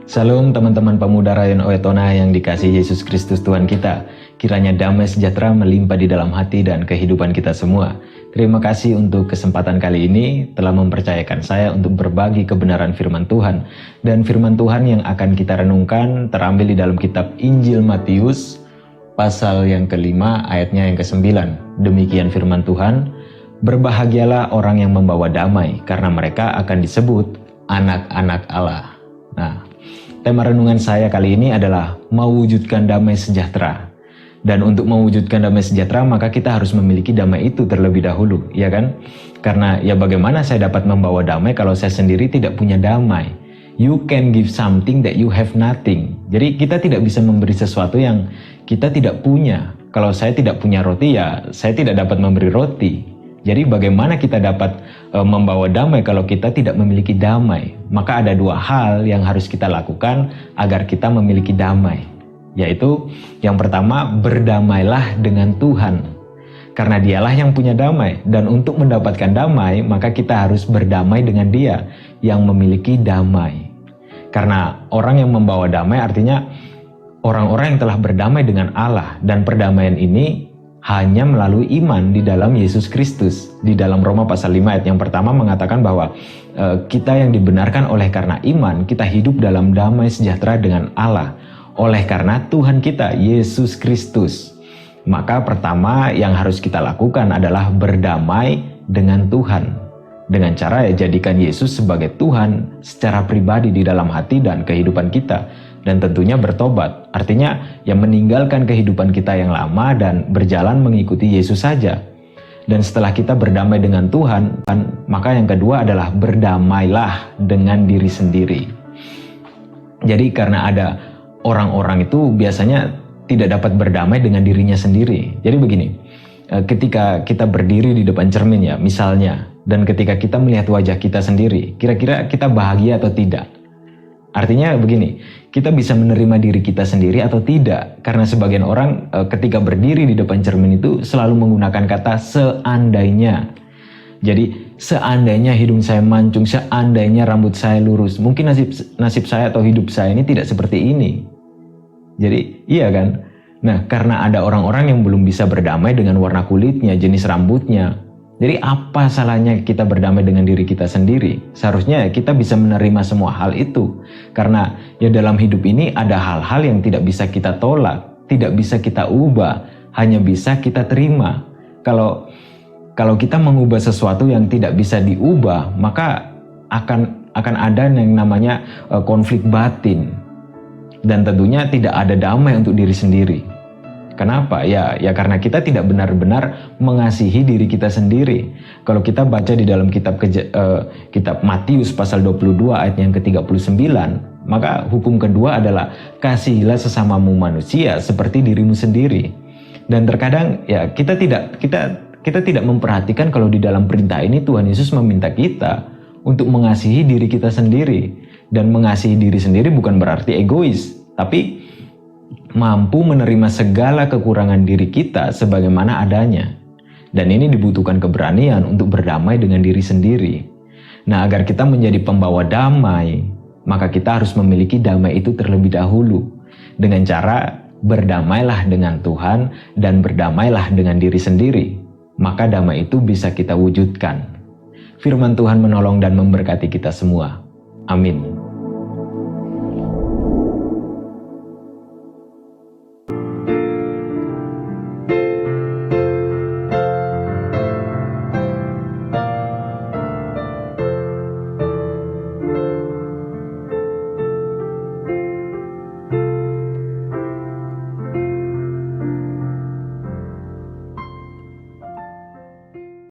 Salam teman-teman pemuda Rayon Oetona yang dikasihi Yesus Kristus Tuhan kita. Kiranya damai sejahtera melimpah di dalam hati dan kehidupan kita semua. Terima kasih untuk kesempatan kali ini telah mempercayakan saya untuk berbagi kebenaran firman Tuhan. Dan firman Tuhan yang akan kita renungkan terambil di dalam kitab Injil Matius pasal yang kelima ayatnya yang ke-9. Demikian firman Tuhan, berbahagialah orang yang membawa damai karena mereka akan disebut anak-anak Allah. Nah, tema renungan saya kali ini adalah mewujudkan damai sejahtera. Dan untuk mewujudkan damai sejahtera maka kita harus memiliki damai itu terlebih dahulu, ya kan? Karena ya bagaimana saya dapat membawa damai kalau saya sendiri tidak punya damai? You can give something that you have nothing. Jadi kita tidak bisa memberi sesuatu yang kita tidak punya. Kalau saya tidak punya roti ya saya tidak dapat memberi roti. Jadi bagaimana kita dapat membawa damai kalau kita tidak memiliki damai? Maka ada dua hal yang harus kita lakukan agar kita memiliki damai. Yaitu yang pertama, berdamailah dengan Tuhan. Karena dialah yang punya damai. Dan untuk mendapatkan damai, maka kita harus berdamai dengan Dia yang memiliki damai. Karena orang yang membawa damai artinya orang-orang yang telah berdamai dengan Allah. Dan perdamaian ini hanya melalui iman di dalam Yesus Kristus. Di dalam Roma pasal 5 ayat yang pertama mengatakan bahwa kita yang dibenarkan oleh karena iman, kita hidup dalam damai sejahtera dengan Allah. Oleh karena Tuhan kita, Yesus Kristus. Maka pertama yang harus kita lakukan adalah berdamai dengan Tuhan. Dengan cara jadikan Yesus sebagai Tuhan secara pribadi di dalam hati dan kehidupan kita. Dan tentunya bertobat, artinya yang meninggalkan kehidupan kita yang lama dan berjalan mengikuti Yesus saja. Dan setelah kita berdamai dengan Tuhan, maka yang kedua adalah berdamailah dengan diri sendiri. Jadi karena ada orang-orang itu biasanya tidak dapat berdamai dengan dirinya sendiri. Jadi begini, ketika kita berdiri di depan cermin ya misalnya, dan ketika kita melihat wajah kita sendiri, kira-kira kita bahagia atau tidak? Artinya begini, kita bisa menerima diri kita sendiri atau tidak? Karena sebagian orang ketika berdiri di depan cermin itu selalu menggunakan kata seandainya. Jadi seandainya hidung saya mancung, seandainya rambut saya lurus, mungkin nasib saya atau hidup saya ini tidak seperti ini. Jadi iya kan? Nah, karena ada orang-orang yang belum bisa berdamai dengan warna kulitnya, jenis rambutnya. Jadi apa salahnya kita berdamai dengan diri kita sendiri? Seharusnya kita bisa menerima semua hal itu. Karena ya dalam hidup ini ada hal-hal yang tidak bisa kita tolak, tidak bisa kita ubah, hanya bisa kita terima. Kalau kita mengubah sesuatu yang tidak bisa diubah, maka akan ada yang namanya konflik batin. Dan tentunya tidak ada damai untuk diri sendiri. Kenapa? Ya karena kita tidak benar-benar mengasihi diri kita sendiri. Kalau kita baca di dalam kitab Matius pasal 22 ayat yang ke-39, maka hukum kedua adalah kasihilah sesamamu manusia seperti dirimu sendiri. Dan terkadang ya kita tidak memperhatikan kalau di dalam perintah ini Tuhan Yesus meminta kita untuk mengasihi diri kita sendiri. Dan mengasihi diri sendiri bukan berarti egois, tapi mampu menerima segala kekurangan diri kita sebagaimana adanya. Dan ini dibutuhkan keberanian untuk berdamai dengan diri sendiri. Nah, agar kita menjadi pembawa damai, maka kita harus memiliki damai itu terlebih dahulu. Dengan cara berdamailah dengan Tuhan dan berdamailah dengan diri sendiri. Maka damai itu bisa kita wujudkan. Firman Tuhan menolong dan memberkati kita semua. Amin.